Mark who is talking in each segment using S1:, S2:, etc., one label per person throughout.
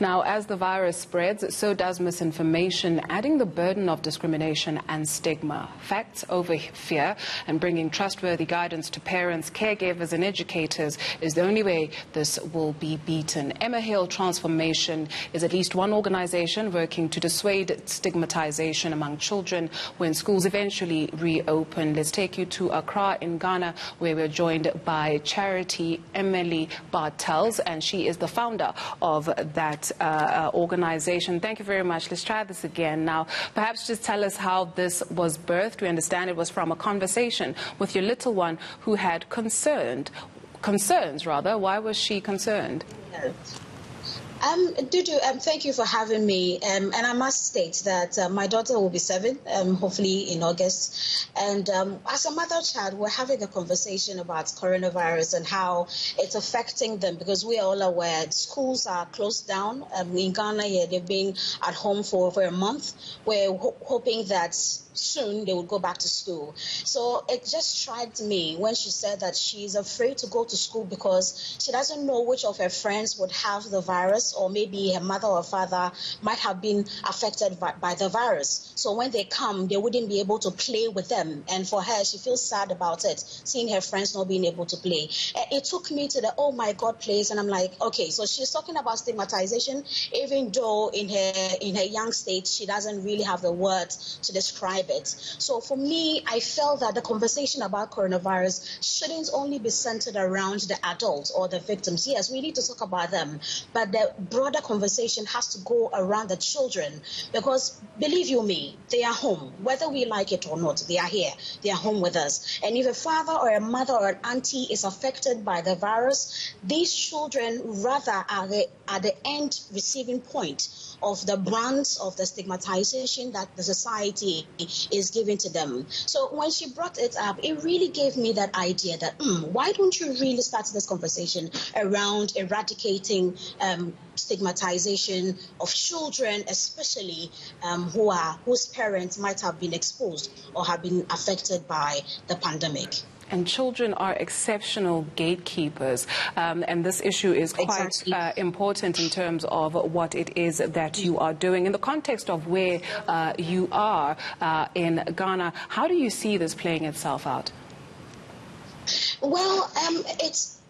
S1: Now, as the virus spreads, so does misinformation, adding the burden of discrimination and stigma. Facts over fear and bringing trustworthy guidance to parents, caregivers and educators is the only way this will be beaten. Emehill Transformation is at least one organization working to dissuade stigmatization among children when schools eventually reopen. Let's take you to Accra in Ghana, where we're joined by Charity Emehill Bartels, and she is the founder of that organization. Thank you very much. Let's try this again now. Perhaps just tell us how this was birthed. We understand it was from a conversation with your little one who had concerns. Why was she concerned?
S2: Dudu, thank you for having me. And I must state that my daughter will be 7, hopefully in August. And as a mother-child, we're having a conversation about coronavirus and how it's affecting them, because we are all aware schools are closed down. In Ghana, they've been at home for over a month. We're hoping that soon they will go back to school. So it just struck me when she said that she's afraid to go to school because she doesn't know which of her friends would have the virus, or maybe her mother or father might have been affected by the virus. So when they come, they wouldn't be able to play with them. And for her, she feels sad about it, seeing her friends not being able to play. It took me to the oh my God place, and I'm like, okay, so she's talking about stigmatization, even though in her young state, she doesn't really have the word to describe it. So for me, I felt that the conversation about coronavirus shouldn't only be centered around the adults or the victims. Yes, we need to talk about them, but the broader conversation has to go around the children, because believe you me, they are home. Whether we like it or not, they are here. They are home with us. And if a father or a mother or an auntie is affected by the virus, these children rather are at the end receiving point of the brunt of the stigmatization that the society is giving to them. So when she brought it up, it really gave me that idea that why don't you really start this conversation around eradicating stigmatization of children, especially whose parents might have been exposed or have been affected by the pandemic.
S1: And children are exceptional gatekeepers, and this issue is quite important in terms of what it is that you are doing. In the context of where you are in Ghana, how do you see this playing itself out?
S2: Well,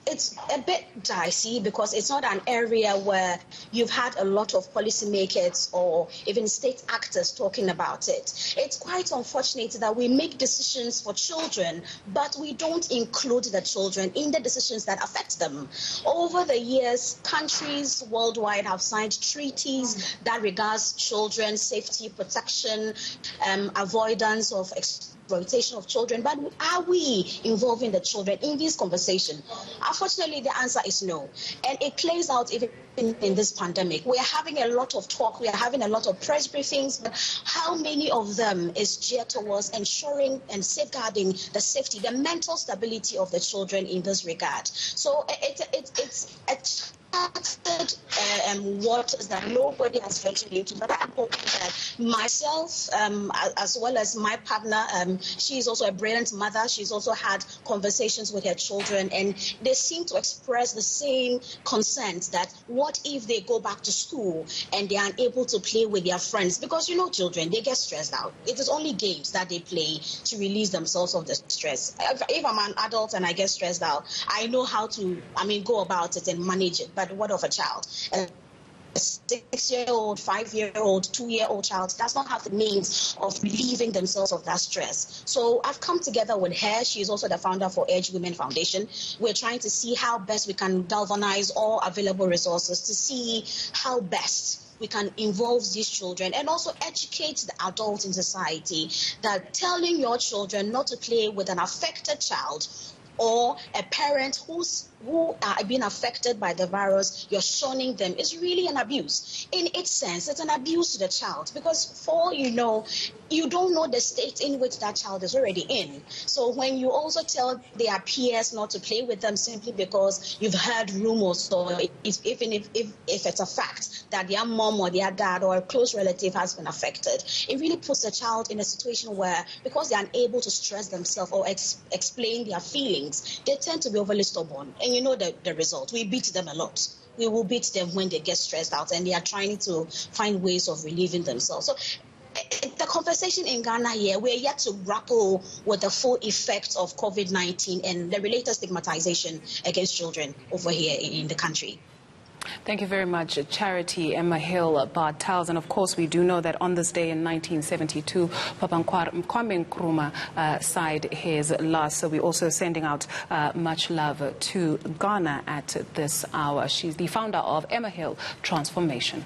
S2: it's a bit dicey because it's not an area where you've had a lot of policymakers or even state actors talking about it. It's quite unfortunate that we make decisions for children, but we don't include the children in the decisions that affect them. Over the years, countries worldwide have signed treaties that regards children's safety, protection, avoidance of exploitation of children, but are we involving the children in this conversation? Unfortunately, the answer is no. And it plays out even in this pandemic. We are having a lot of talk, we are having a lot of press briefings, but how many of them is geared towards ensuring and safeguarding the safety, the mental stability of the children in this regard? So it's what is that nobody has ventured into, but I'm hoping that myself, as well as my partner, she is also a brilliant mother. She's also had conversations with her children, and they seem to express the same concerns that what if they go back to school and they are unable to play with their friends? Because you know, children, they get stressed out. It is only games that they play to release themselves of the stress. If I'm an adult and I get stressed out, I know how to, go about it and manage it. But what of a child? A 6-year-old, 5-year-old, 2-year-old child does not have the means of relieving themselves of that stress. So I've come together with her. She is also the founder for Edge Women Foundation. We're trying to see how best we can galvanize all available resources to see how best we can involve these children and also educate the adults in society that telling your children not to play with an affected child or a parent who are being affected by the virus, you're shunning them, is really an abuse. In its sense, it's an abuse to the child, because for all you know, you don't know the state in which that child is already in. So when you also tell their peers not to play with them simply because you've heard rumors, or even if it's a fact that their mom or their dad or a close relative has been affected, it really puts the child in a situation where, because they're unable to stress themselves or explain their feelings, they tend to be overly stubborn. And you know the result. We beat them a lot. we will beat them when they get stressed out and they are trying to find ways of relieving themselves. So the conversation in Ghana here, we're yet to grapple with the full effects of COVID-19 and the related stigmatization against children over here in the country.
S1: Thank you very much, Charity Emehill Bartels. And of course, we do know that on this day in 1972, Papa Kwame Nkrumah sighed his last. So we're also sending out much love to Ghana at this hour. She's the founder of Emehill Transformation.